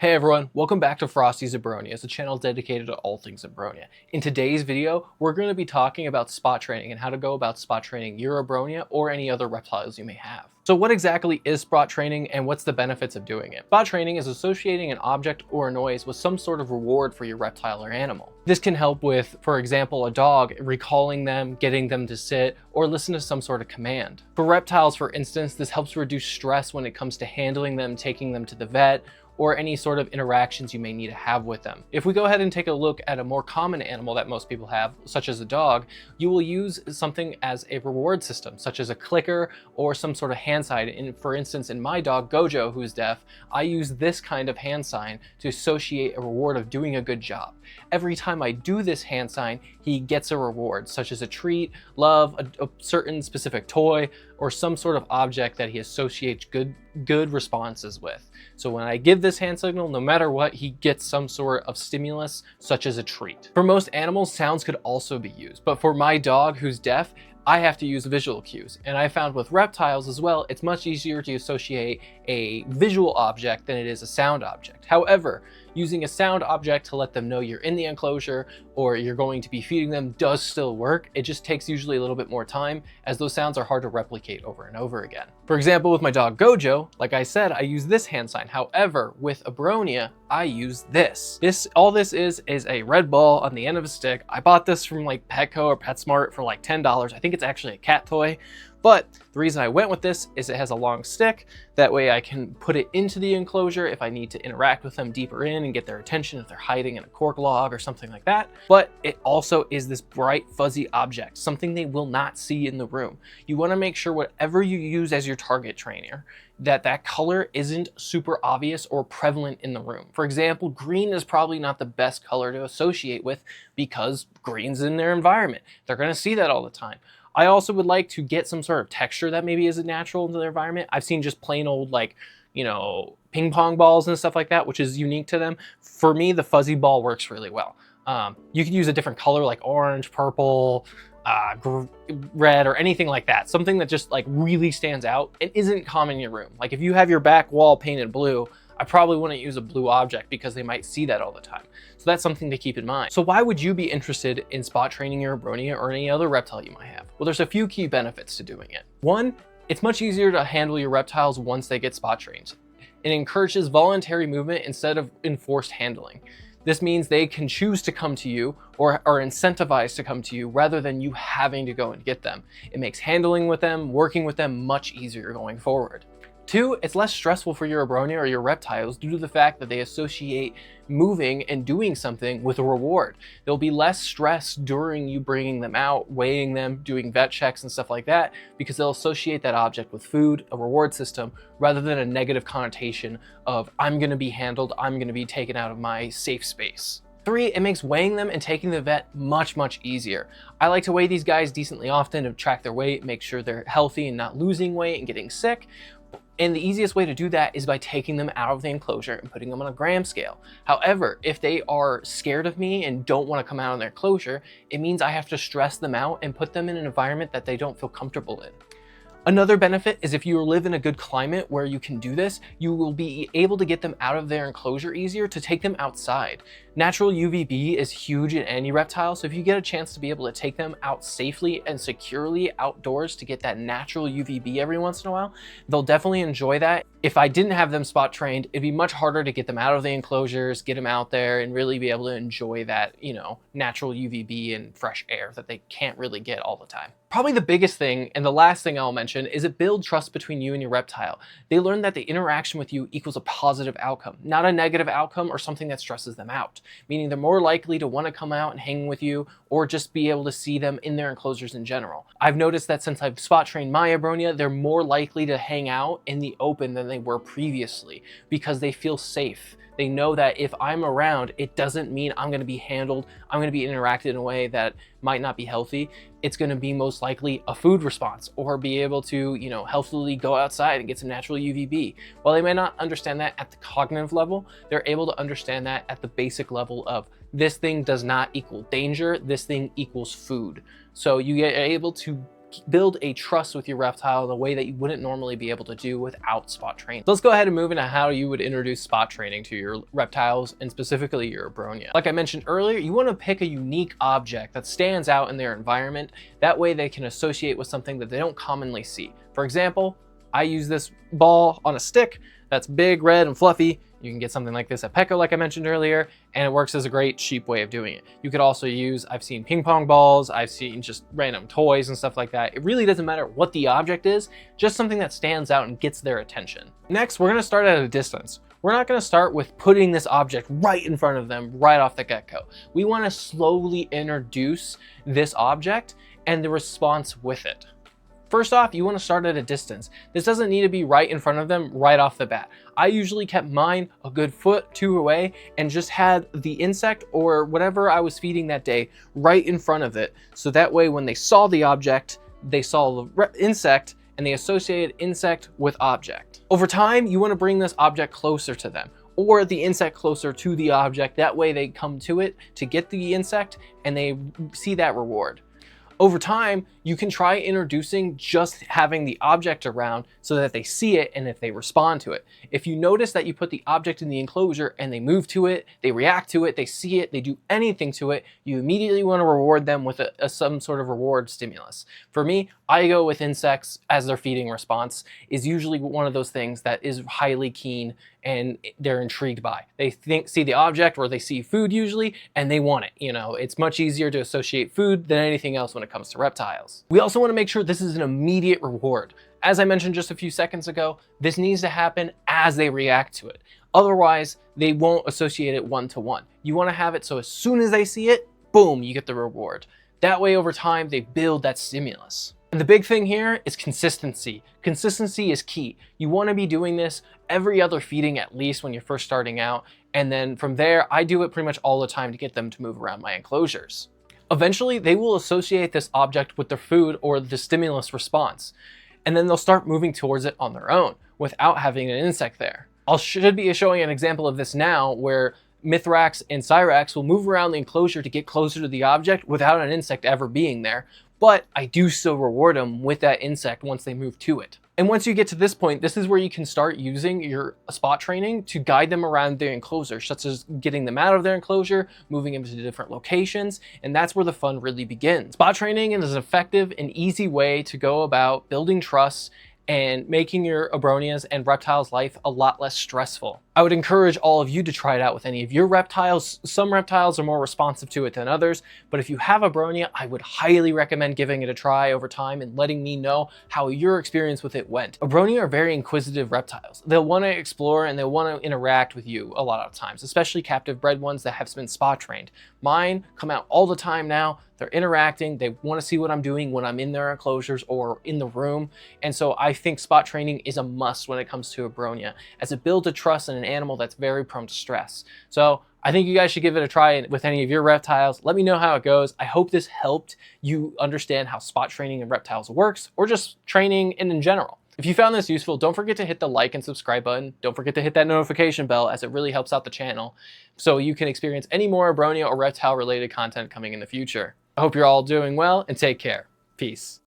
Hey everyone, welcome back to Frosty's Abronia. It's a channel dedicated to all things Abronia. In today's video, we're going to be talking about spot training and how to go about spot training your Abronia or any other reptiles you may have. So what exactly is spot training and what's the benefits of doing it? Spot training is associating an object or a noise with some sort of reward for your reptile or animal. This can help with, for example, a dog, recalling them, getting them to sit, or listen to some sort of command. For reptiles, for instance, this helps reduce stress when it comes to handling them, taking them to the vet, or any sort of interactions you may need to have with them. If we go ahead and take a look at a more common animal that most people have, such as a dog, you will use something as a reward system, such as a clicker or some sort of hand sign. For instance, in my dog Gojo, who's deaf, I use this kind of hand sign to associate a reward of doing a good job. Every time I do this hand sign, he gets a reward, such as a treat, love, a certain specific toy, or some sort of object that he associates good responses with. So when I give this hand signal, no matter what, he gets some sort of stimulus, such as a treat. For most animals, sounds could also be used, but for my dog who's deaf, I have to use visual cues. And I found with reptiles as well, it's much easier to associate a visual object than it is a sound object. However, using a sound object to let them know you're in the enclosure or you're going to be feeding them does still work. It just takes usually a little bit more time, as those sounds are hard to replicate over and over again. For example, with my dog Gojo, like I said, I use this hand sign. However, with Abronia, I use this. All this is a red ball on the end of a stick. I bought this from like Petco or PetSmart for like $10. I think it's actually a cat toy. But the reason I went with this is it has a long stick. That way I can put it into the enclosure if I need to interact with them deeper in and get their attention if they're hiding in a cork log or something like that. But it also is this bright fuzzy object, something they will not see in the room. You want to make sure whatever you use as your target trainer, that color isn't super obvious or prevalent in the room. For example, green is probably not the best color to associate with because green's in their environment. They're going to see that all the time. I also would like to get some sort of texture that maybe isn't natural into their environment. I've seen just plain old, like, you know, ping pong balls and stuff like that, which is unique to them. For me, the fuzzy ball works really well. You could use a different color like orange, purple, red, or anything like that. Something that just like really stands out and isn't common in your room. Like if you have your back wall painted blue, I probably wouldn't use a blue object because they might see that all the time. So that's something to keep in mind. So why would you be interested in spot training your Abronia or any other reptile you might have? Well, there's a few key benefits to doing it. One, it's much easier to handle your reptiles once they get spot trained. It encourages voluntary movement instead of enforced handling. This means they can choose to come to you or are incentivized to come to you rather than you having to go and get them. It makes handling with them, working with them much easier going forward. Two, it's less stressful for your Abronia or your reptiles due to the fact that they associate moving and doing something with a reward. There'll be less stress during you bringing them out, weighing them, doing vet checks and stuff like that, because they'll associate that object with food, a reward system, rather than a negative connotation of I'm going to be handled, I'm going to be taken out of my safe space. Three, it makes weighing them and taking the vet much easier. I like to weigh these guys decently often to track their weight, make sure they're healthy and not losing weight and getting sick. And the easiest way to do that is by taking them out of the enclosure and putting them on a gram scale. However, if they are scared of me and don't want to come out of their enclosure, it means I have to stress them out and put them in an environment that they don't feel comfortable in. Another benefit is if you live in a good climate where you can do this, you will be able to get them out of their enclosure easier to take them outside. Natural UVB is huge in any reptile, so if you get a chance to be able to take them out safely and securely outdoors to get that natural UVB every once in a while, they'll definitely enjoy that. If I didn't have them spot trained, it'd be much harder to get them out of the enclosures, get them out there, and really be able to enjoy that, you know, natural UVB and fresh air that they can't really get all the time. Probably the biggest thing, and the last thing I'll mention, is it builds trust between you and your reptile. They learn that the interaction with you equals a positive outcome, not a negative outcome or something that stresses them out, meaning they're more likely to want to come out and hang with you or just be able to see them in their enclosures in general. I've noticed that since I've spot trained my Abronia, they're more likely to hang out in the open than they were previously because they feel safe. They know that if I'm around, it doesn't mean I'm going to be handled, I'm going to be interacted in a way that might not be healthy. It's going to be most likely a food response or be able to, you know, healthily go outside and get some natural UVB. While they may not understand that at the cognitive level, they're able to understand that at the basic level of this thing does not equal danger, this thing equals food. So you get able to build a trust with your reptile in a way that you wouldn't normally be able to do without spot training. So let's go ahead and move into how you would introduce spot training to your reptiles, and specifically your Abronia. Like I mentioned earlier, you want to pick a unique object that stands out in their environment. That way they can associate with something that they don't commonly see. For example, I use this ball on a stick that's big, red, and fluffy. You can get something like this at Petco, like I mentioned earlier, and it works as a great cheap way of doing it. You could also use, I've seen ping pong balls, I've seen just random toys and stuff like that. It really doesn't matter what the object is, just something that stands out and gets their attention. Next, we're gonna start at a distance. We're not gonna start with putting this object right in front of them right off the get-go. We wanna slowly introduce this object and the response with it. First off, you want to start at a distance. This doesn't need to be right in front of them right off the bat. I usually kept mine a good foot, 2 away, and just had the insect or whatever I was feeding that day right in front of it. So that way when they saw the object, they saw the insect, and they associated insect with object. Over time, you want to bring this object closer to them, or the insect closer to the object. That way they come to it to get the insect and they see that reward. Over time, you can try introducing just having the object around so that they see it and if they respond to it. If you notice that you put the object in the enclosure and they move to it, they react to it, they see it, they do anything to it, you immediately want to reward them with some sort of reward stimulus. For me, I go with insects as their feeding response is usually one of those things that is highly keen and they're intrigued by. They see the object or they see food usually and they want it. You know, it's much easier to associate food than anything else when it comes to reptiles. We also want to make sure this is an immediate reward. As I mentioned just a few seconds ago, this needs to happen as they react to it. Otherwise, they won't associate it one-to-one. You want to have it so as soon as they see it, boom, you get the reward. That way over time, they build that stimulus. And the big thing here is consistency. Consistency is key. You want to be doing this every other feeding at least when you're first starting out. And then from there, I do it pretty much all the time to get them to move around my enclosures. Eventually, they will associate this object with their food or the stimulus response. And then they'll start moving towards it on their own without having an insect there. I should be showing an example of this now where Mithrax and Cyrax will move around the enclosure to get closer to the object without an insect ever being there. But I do still reward them with that insect once they move to it. And once you get to this point, this is where you can start using your spot training to guide them around their enclosure, such as getting them out of their enclosure, moving them to different locations, and that's where the fun really begins. Spot training is an effective and easy way to go about building trust and making your Abronia's and reptiles' life a lot less stressful. I would encourage all of you to try it out with any of your reptiles. Some reptiles are more responsive to it than others, but if you have Abronia, I would highly recommend giving it a try over time and letting me know how your experience with it went. Abronia are very inquisitive reptiles. They'll want to explore and they'll want to interact with you a lot of times, especially captive bred ones that have been spot trained. Mine come out all the time now. They're interacting, they want to see what I'm doing when I'm in their enclosures or in the room. And so I think spot training is a must when it comes to Abronia, as it builds a trust in an animal that's very prone to stress. So I think you guys should give it a try with any of your reptiles. Let me know how it goes. I hope this helped you understand how spot training in reptiles works, or just training in general. If you found this useful, don't forget to hit the like and subscribe button. Don't forget to hit that notification bell, as it really helps out the channel, so you can experience any more Abronia or reptile related content coming in the future. I hope you're all doing well and take care. Peace.